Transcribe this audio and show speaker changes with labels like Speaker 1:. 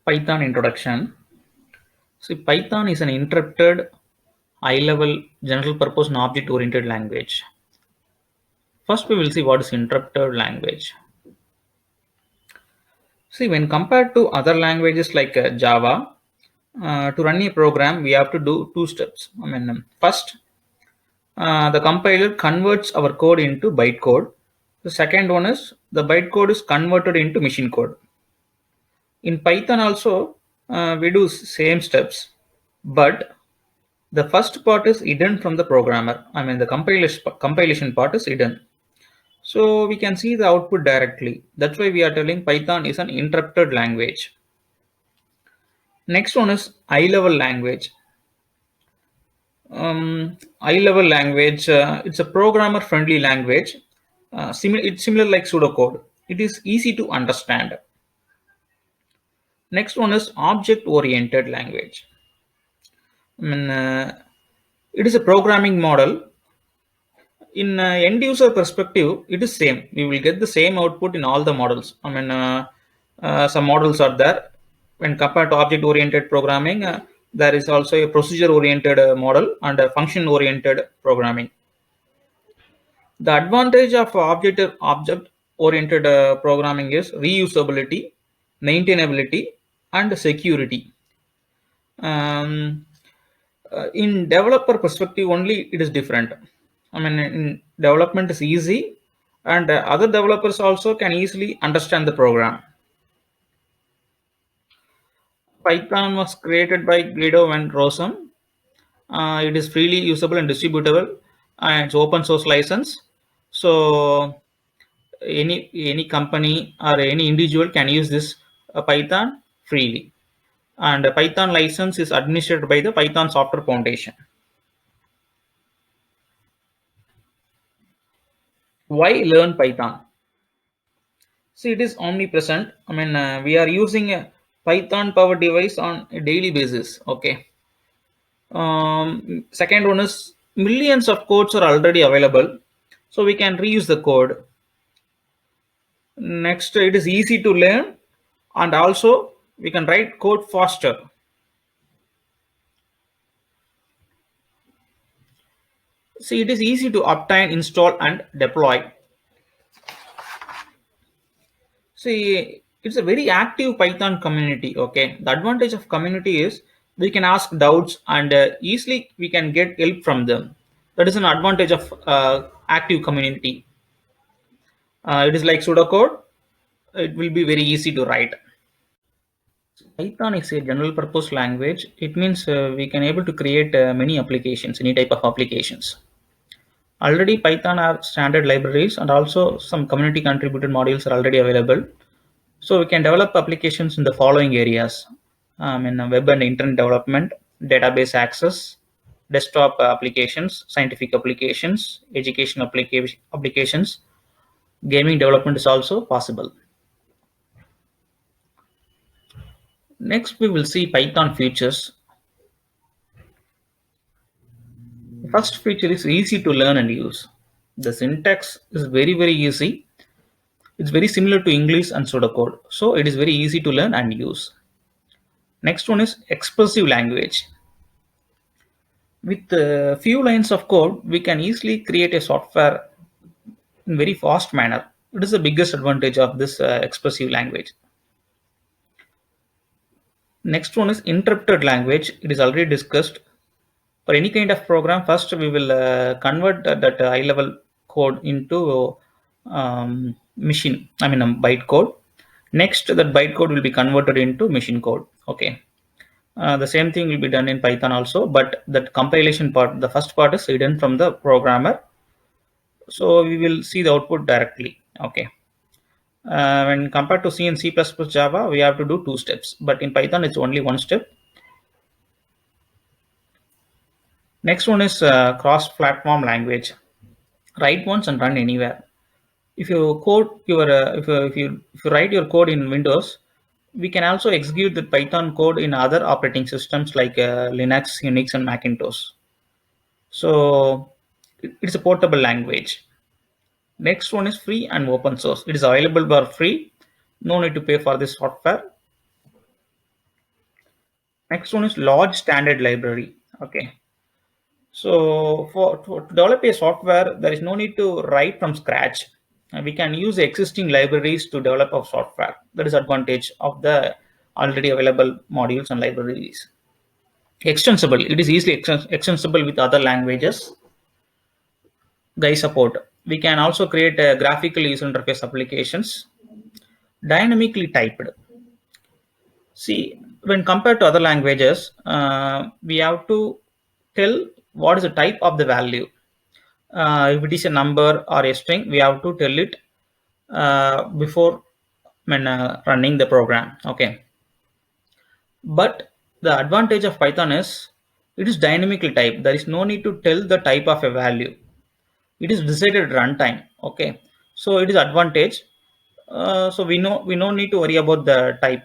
Speaker 1: Python introduction. See, Python is an interpreted, high-level, general-purpose and object-oriented language. First, we will see what is interpreted language. See, when compared to other languages like Java, to run a program, we have to do two steps. First, the compiler converts our code into bytecode. The second one is the bytecode is converted into machine code. In Python also, we do same steps, but the first part is hidden from the programmer. The compilation part is hidden. So we can see the output directly. That's why we are telling Python is an interpreted language. Next one is high-level language. High-level language, it's a programmer-friendly language. It's similar like pseudocode. It is easy to understand. Next one is object-oriented language. It is a programming model. In end user perspective, it is same. We will get the same output in all the models. Some models are there. When compared to object-oriented programming, there is also a procedure-oriented model and a function-oriented programming. The advantage of object-oriented programming is reusability, maintainability, and security. In developer perspective only, it is different. In development is easy, and other developers also can easily understand the program. Python was created by Guido van Rossum. It is freely usable and distributable, and it's open source license. So any company or any individual can use this Python freely. And the Python license is administered by the Python Software Foundation. Why learn Python? See, it is omnipresent. We are using a Python powered device on a daily basis. Okay. Second one is millions of codes are already available, so we can reuse the code. Next, it is easy to learn, and also we can write code faster. See, it is easy to obtain, install, and deploy. See, it's a very active Python community. Okay, the advantage of community is we can ask doubts and easily we can get help from them. That is an advantage of active community. It is like pseudocode. It will be very easy to write. Python is a general purpose language. It means we can able to create many applications, any type of applications. Already Python have standard libraries and also some community contributed modules are already available. So we can develop applications in the following areas: in web and internet development, database access, desktop applications, scientific applications, education applications, gaming development is also possible. Next, we will see Python features. The first feature is easy to learn and use. The syntax is very easy. It's very similar to English and pseudocode, so it is very easy to learn and use. Next one is expressive language. With a few lines of code, we can easily create a software in very fast manner. It is the biggest advantage of this expressive language. Next one is interpreted language. It is already discussed. For any kind of program, first we will convert that high-level code into bytecode. Next, that bytecode will be converted into machine code. Okay. The same thing will be done in Python also, but that compilation part, the first part is hidden from the programmer. So we will see the output directly. Okay. When compared to C and C++ Java, we have to do two steps, but in Python it's only one step. Next one is cross-platform language. Write once and run anywhere. If you code your if you write your code in Windows, we can also execute the Python code in other operating systems like Linux, Unix, and Macintosh. So it's a portable language. Next one is free and open source. It is available for free. No need to pay for this software. Next one is large standard library. Okay. So to develop a software, there is no need to write from scratch. We can use existing libraries to develop our software. That is advantage of the already available modules and libraries. Extensible. It is easily extensible with other languages. GUI support. We can also create graphical user interface applications. Dynamically typed. See, when compared to other languages, we have to tell what is the type of the value. If it is a number or a string, we have to tell it before when running the program. Okay, but the advantage of Python is it is dynamically typed. There is no need to tell the type of a value. It is decided at runtime. Okay, so it is advantage. So we no need to worry about the type.